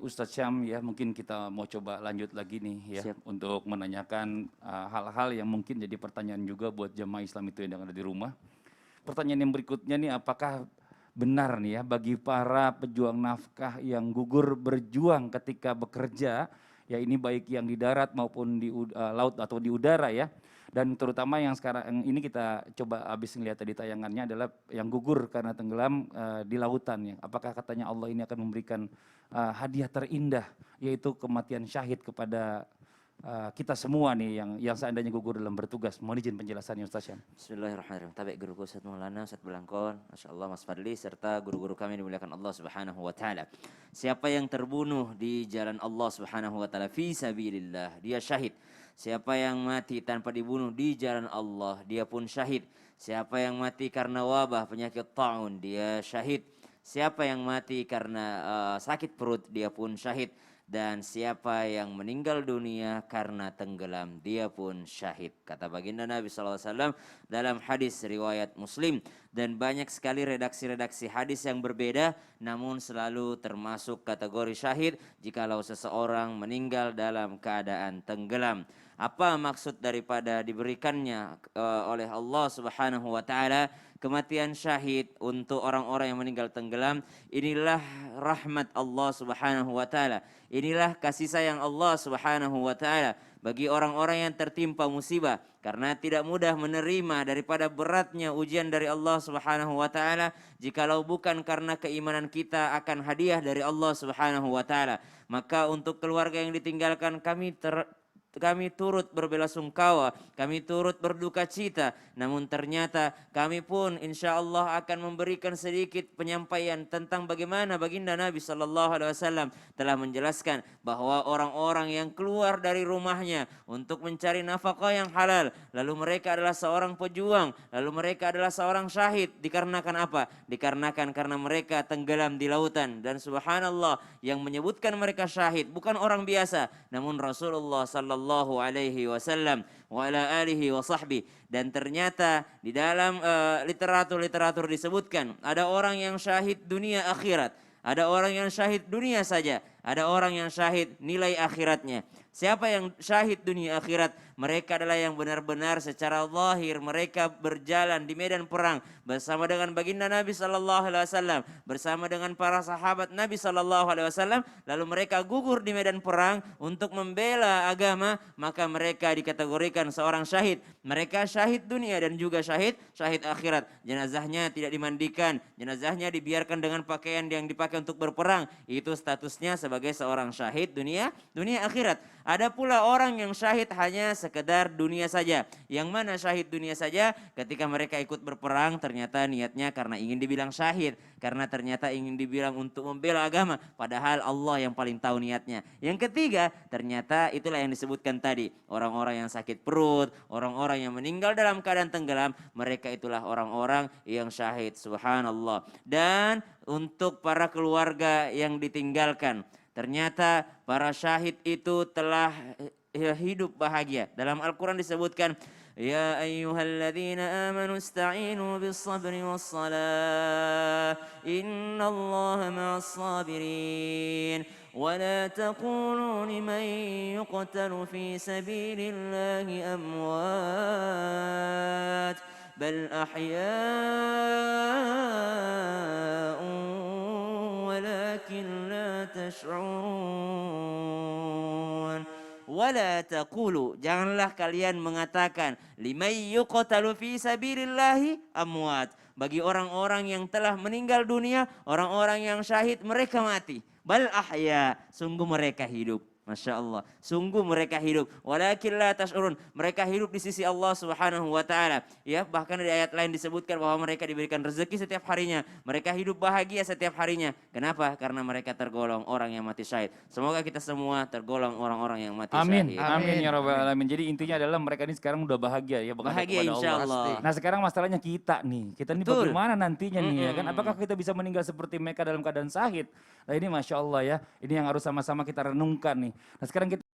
Ustadz Syam ya, mungkin kita mau coba lanjut lagi nih ya. Siap. Untuk menanyakan hal-hal yang mungkin jadi pertanyaan juga buat jamaah Islam itu yang ada di rumah. Pertanyaan yang berikutnya nih, apakah benar nih ya bagi para pejuang nafkah yang gugur berjuang ketika bekerja, ya ini baik yang di darat maupun di laut atau di udara ya. Dan terutama yang sekarang ini kita coba habis ngelihat tadi tayangannya adalah yang gugur karena tenggelam di lautan ya. Apakah katanya Allah ini akan memberikan hadiah terindah, yaitu kematian syahid kepada kita semua nih yang seandainya gugur dalam bertugas. Mohon izin penjelasannya Ustaz Syam. Bismillahirrahmanirrahim. Tabi guruku Ustaz Maulana, Ustaz Belangkon, Masya Allah Mas Fadli, serta guru-guru kami dimuliakan Allah Subhanahu wa Ta'ala. Siapa yang terbunuh di jalan Allah Subhanahu wa Ta'ala fi sabilillah, dia syahid. Siapa yang mati tanpa dibunuh di jalan Allah, dia pun syahid. Siapa yang mati karena wabah penyakit taun, dia syahid. Siapa yang mati karena sakit perut, dia pun syahid. Dan siapa yang meninggal dunia karena tenggelam, dia pun syahid. Kata baginda Nabi SAW dalam hadis riwayat Muslim. Dan banyak sekali redaksi-redaksi hadis yang berbeda, namun selalu termasuk kategori syahid jikalau seseorang meninggal dalam keadaan tenggelam. Apa maksud daripada diberikannya oleh Allah Subhanahu wa Ta'ala kematian syahid untuk orang-orang yang meninggal tenggelam? Inilah rahmat Allah Subhanahu wa Ta'ala. Inilah kasih sayang Allah Subhanahu wa Ta'ala bagi orang-orang yang tertimpa musibah, karena tidak mudah menerima daripada beratnya ujian dari Allah Subhanahu wa Ta'ala jikalau bukan karena keimanan kita akan hadiah dari Allah Subhanahu wa Ta'ala. Maka untuk keluarga yang ditinggalkan kami turut berbelasungkawa, kami turut berduka cita. Namun ternyata kami pun insya Allah akan memberikan sedikit penyampaian tentang bagaimana baginda Nabi SAW telah menjelaskan bahwa orang-orang yang keluar dari rumahnya untuk mencari nafkah yang halal, lalu mereka adalah seorang pejuang, lalu mereka adalah seorang syahid, dikarenakan apa? Dikarenakan karena mereka tenggelam di lautan. Dan subhanallah, yang menyebutkan mereka syahid bukan orang biasa, namun Rasulullah sallallahu alaihi wasallam wa ala alihi wa sahbihi. Dan ternyata di dalam literatur disebutkan ada orang yang syahid dunia akhirat, ada orang yang syahid dunia saja, ada orang yang syahid nilai akhiratnya. Siapa yang syahid dunia akhirat? Mereka adalah yang benar-benar secara zahir mereka berjalan di medan perang bersama dengan baginda Nabi sallallahu alaihi wasallam, bersama dengan para sahabat Nabi sallallahu alaihi wasallam, lalu mereka gugur di medan perang untuk membela agama, maka mereka dikategorikan seorang syahid. Mereka syahid dunia dan juga syahid akhirat. Jenazahnya tidak dimandikan, jenazahnya dibiarkan dengan pakaian yang dipakai untuk berperang. Itu statusnya sebagai seorang syahid dunia akhirat. Ada pula orang yang syahid hanya sekedar dunia saja. Yang mana syahid dunia saja? Ketika mereka ikut berperang ternyata niatnya karena ingin dibilang syahid, karena ternyata ingin dibilang untuk membela agama, padahal Allah yang paling tahu niatnya. Yang ketiga, ternyata itulah yang disebutkan tadi, orang-orang yang sakit perut, orang-orang yang meninggal dalam keadaan tenggelam, mereka itulah orang-orang yang syahid. Subhanallah. Dan untuk para keluarga yang ditinggalkan, ternyata para syahid itu telah hidup bahagia. Dalam Al-Quran disebutkan, Ya ayyuhalladzina amanu ista'inu bis sabri was salah, innallaha ma'as sabirin. ولا تقولوا لمن يقتل في سبيل الله أموات بل أحياء ولكن لا تشعرون. Wala taqulu, janganlah kalian mengatakan limay yuqtalu fi sabilillahi amwat, bagi orang-orang yang telah meninggal dunia, orang-orang yang syahid, mereka mati. Bal ahya, sungguh mereka hidup. Masya Allah, sungguh mereka hidup. Walakin la tash'urun, mereka hidup di sisi Allah Subhanahu wa Ta'ala. Ya, bahkan di ayat lain disebutkan bahwa mereka diberikan rezeki setiap harinya, mereka hidup bahagia setiap harinya. Kenapa? Karena mereka tergolong orang yang mati syahid. Semoga kita semua tergolong orang-orang yang mati Amin, syahid. amin ya rabbal alamin. Jadi intinya adalah mereka ini sekarang udah bahagia ya, Bahagia kepada insya Allah. Allah. Nah sekarang masalahnya kita nih Betul. bagaimana nantinya nih ya kan? Apakah kita bisa meninggal seperti mereka dalam keadaan syahid? Nah ini masya Allah ya, ini yang harus sama-sama kita renungkan nih. Nah sekarang kita